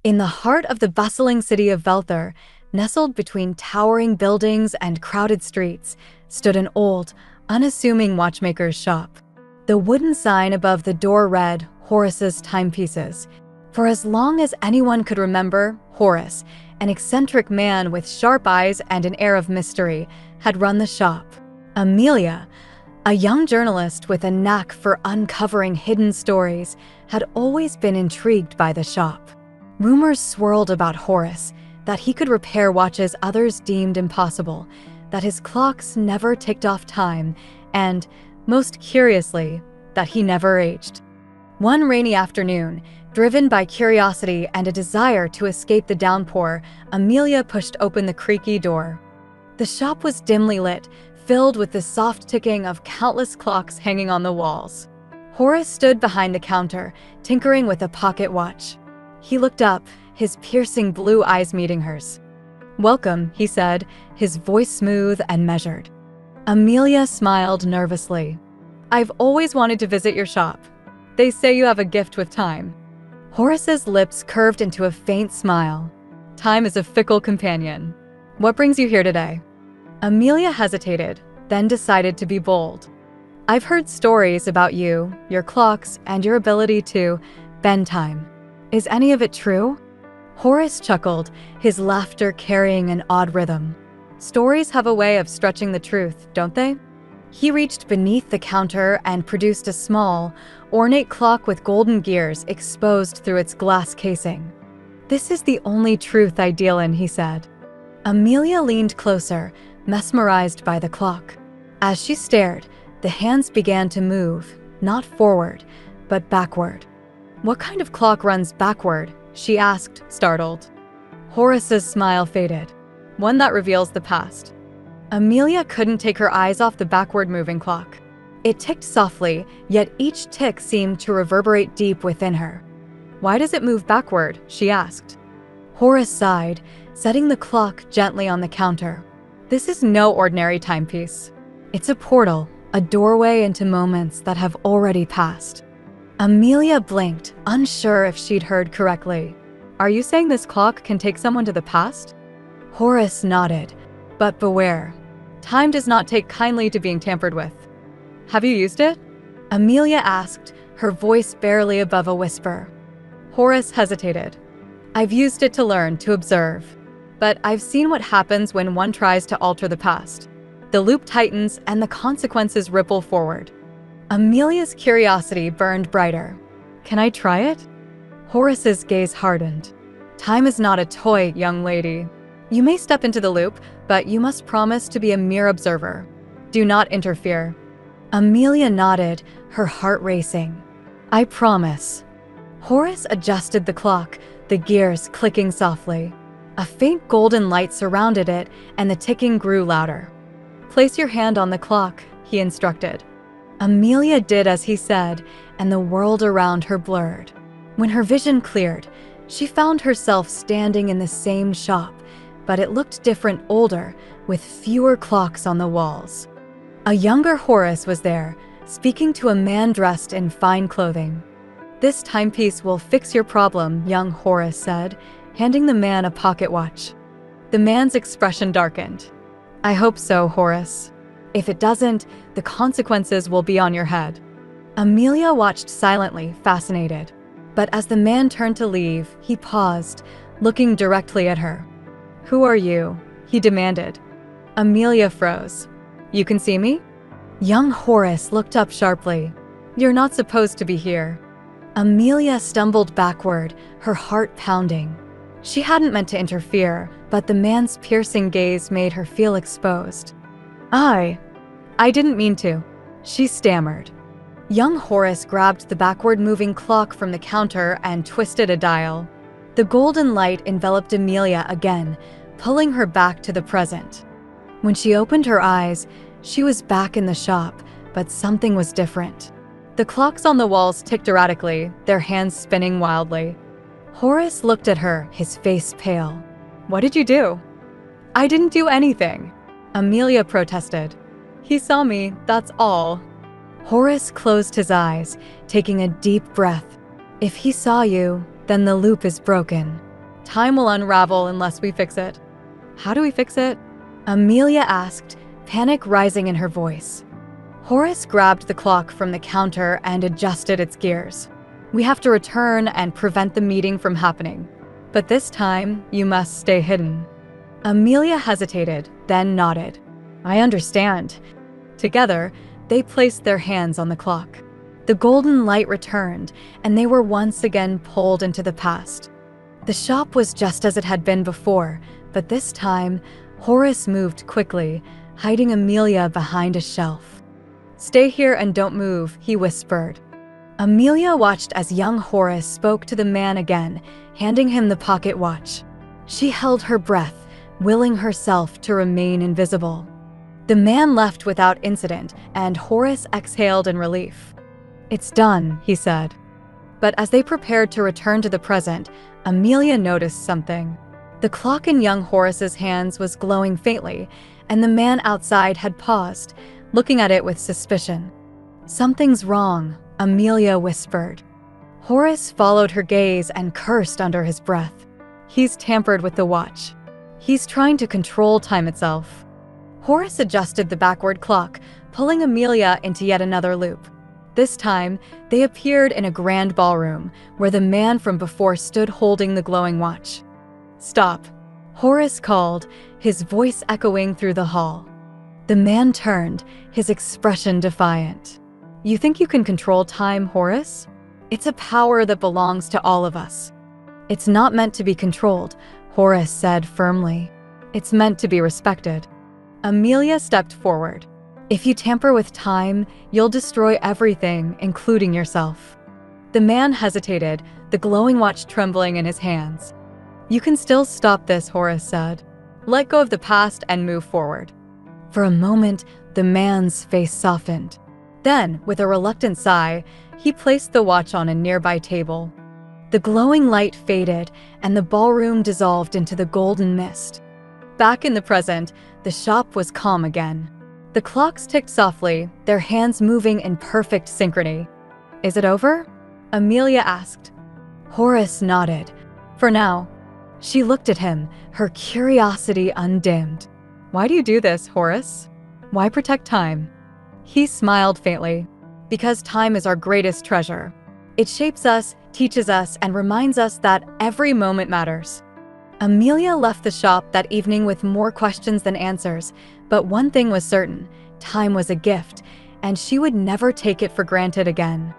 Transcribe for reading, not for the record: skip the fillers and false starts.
In the heart of the bustling city of Velther, nestled between towering buildings and crowded streets, stood an old, unassuming watchmaker's shop. The wooden sign above the door read, Horace's Timepieces. For as long as anyone could remember, Horace, an eccentric man with sharp eyes and an air of mystery, had run the shop. Amelia, a young journalist with a knack for uncovering hidden stories, had always been intrigued by the shop. Rumors swirled about Horace, that he could repair watches others deemed impossible, that his clocks never ticked off time, and, most curiously, that he never aged. One rainy afternoon, driven by curiosity and a desire to escape the downpour, Amelia pushed open the creaky door. The shop was dimly lit, filled with the soft ticking of countless clocks hanging on the walls. Horace stood behind the counter, tinkering with a pocket watch. He looked up, his piercing blue eyes meeting hers. "Welcome," he said, his voice smooth and measured. Amelia smiled nervously. "I've always wanted to visit your shop. They say you have a gift with time." Horace's lips curved into a faint smile. "Time is a fickle companion. What brings you here today?" Amelia hesitated, then decided to be bold. "I've heard stories about you, your clocks, and your ability to bend time. Is any of it true?" Horace chuckled, his laughter carrying an odd rhythm. "Stories have a way of stretching the truth, don't they?" He reached beneath the counter and produced a small, ornate clock with golden gears exposed through its glass casing. "This is the only truth I deal in," he said. Amelia leaned closer, mesmerized by the clock. As she stared, the hands began to move, not forward, but backward. "What kind of clock runs backward?" she asked, startled. Horace's smile faded. "One that reveals the past." Amelia couldn't take her eyes off the backward-moving clock. It ticked softly, yet each tick seemed to reverberate deep within her. "Why does it move backward?" she asked. Horace sighed, setting the clock gently on the counter. "This is no ordinary timepiece. It's a portal, a doorway into moments that have already passed." Amelia blinked, unsure if she'd heard correctly. "Are you saying this clock can take someone to the past?" Horace nodded. "But beware. Time does not take kindly to being tampered with." "Have you used it?" Amelia asked, her voice barely above a whisper. Horace hesitated. "I've used it to learn, to observe. But I've seen what happens when one tries to alter the past. The loop tightens and the consequences ripple forward." Amelia's curiosity burned brighter. "Can I try it?" Horace's gaze hardened. "Time is not a toy, young lady. You may step into the loop, but you must promise to be a mere observer. Do not interfere." Amelia nodded, her heart racing. "I promise." Horace adjusted the clock, the gears clicking softly. A faint golden light surrounded it, and the ticking grew louder. "Place your hand on the clock," he instructed. Amelia did as he said, and the world around her blurred. When her vision cleared, she found herself standing in the same shop, but it looked different, older, with fewer clocks on the walls. A younger Horace was there, speaking to a man dressed in fine clothing. "This timepiece will fix your problem," young Horace said, handing the man a pocket watch. The man's expression darkened. "I hope so, Horace. If it doesn't, the consequences will be on your head." Amelia watched silently, fascinated. But as the man turned to leave, he paused, looking directly at her. "Who are you?" he demanded. Amelia froze. "You can see me?" Young Horace looked up sharply. "You're not supposed to be here." Amelia stumbled backward, her heart pounding. She hadn't meant to interfere, but the man's piercing gaze made her feel exposed. I didn't mean to," she stammered. Young Horace grabbed the backward-moving clock from the counter and twisted a dial. The golden light enveloped Amelia again, pulling her back to the present. When she opened her eyes, she was back in the shop, but something was different. The clocks on the walls ticked erratically, their hands spinning wildly. Horace looked at her, his face pale. "What did you do?" "I didn't do anything," Amelia protested. "He saw me, that's all." Horace closed his eyes, taking a deep breath. "If he saw you, then the loop is broken." Time will unravel unless we fix it. How do we fix it? Amelia asked, panic rising in her voice. Horace grabbed the clock from the counter and adjusted its gears. We have to return and prevent the meeting from happening. But this time, you must stay hidden. Amelia hesitated, then nodded. I understand. Together, they placed their hands on the clock. The golden light returned, and they were once again pulled into the past. The shop was just as it had been before, but this time, Horace moved quickly, hiding Amelia behind a shelf. Stay here and don't move, he whispered. Amelia watched as young Horace spoke to the man again, handing him the pocket watch. She held her breath, willing herself to remain invisible. The man left without incident, and Horace exhaled in relief. It's done, he said. But as they prepared to return to the present, Amelia noticed something. The clock in young Horace's hands was glowing faintly, and the man outside had paused, looking at it with suspicion. Something's wrong, Amelia whispered. Horace followed her gaze and cursed under his breath. He's tampered with the watch. He's trying to control time itself. Horace adjusted the backward clock, pulling Amelia into yet another loop. This time, they appeared in a grand ballroom, where the man from before stood holding the glowing watch. Stop, Horace called, his voice echoing through the hall. The man turned, his expression defiant. You think you can control time, Horace? It's a power that belongs to all of us. It's not meant to be controlled, Horace said firmly. It's meant to be respected. Amelia stepped forward. If you tamper with time, you'll destroy everything, including yourself. The man hesitated, the glowing watch trembling in his hands. You can still stop this, Horace said. Let go of the past and move forward. For a moment, the man's face softened. Then, with a reluctant sigh, he placed the watch on a nearby table. The glowing light faded, and the ballroom dissolved into the golden mist. Back in the present, the shop was calm again. The clocks ticked softly, their hands moving in perfect synchrony. Is it over? Amelia asked. Horace nodded. For now. She looked at him, her curiosity undimmed. Why do you do this, Horace? Why protect time? He smiled faintly. Because time is our greatest treasure. It shapes us, teaches us, and reminds us that every moment matters. Amelia left the shop that evening with more questions than answers, but one thing was certain: time was a gift, and she would never take it for granted again.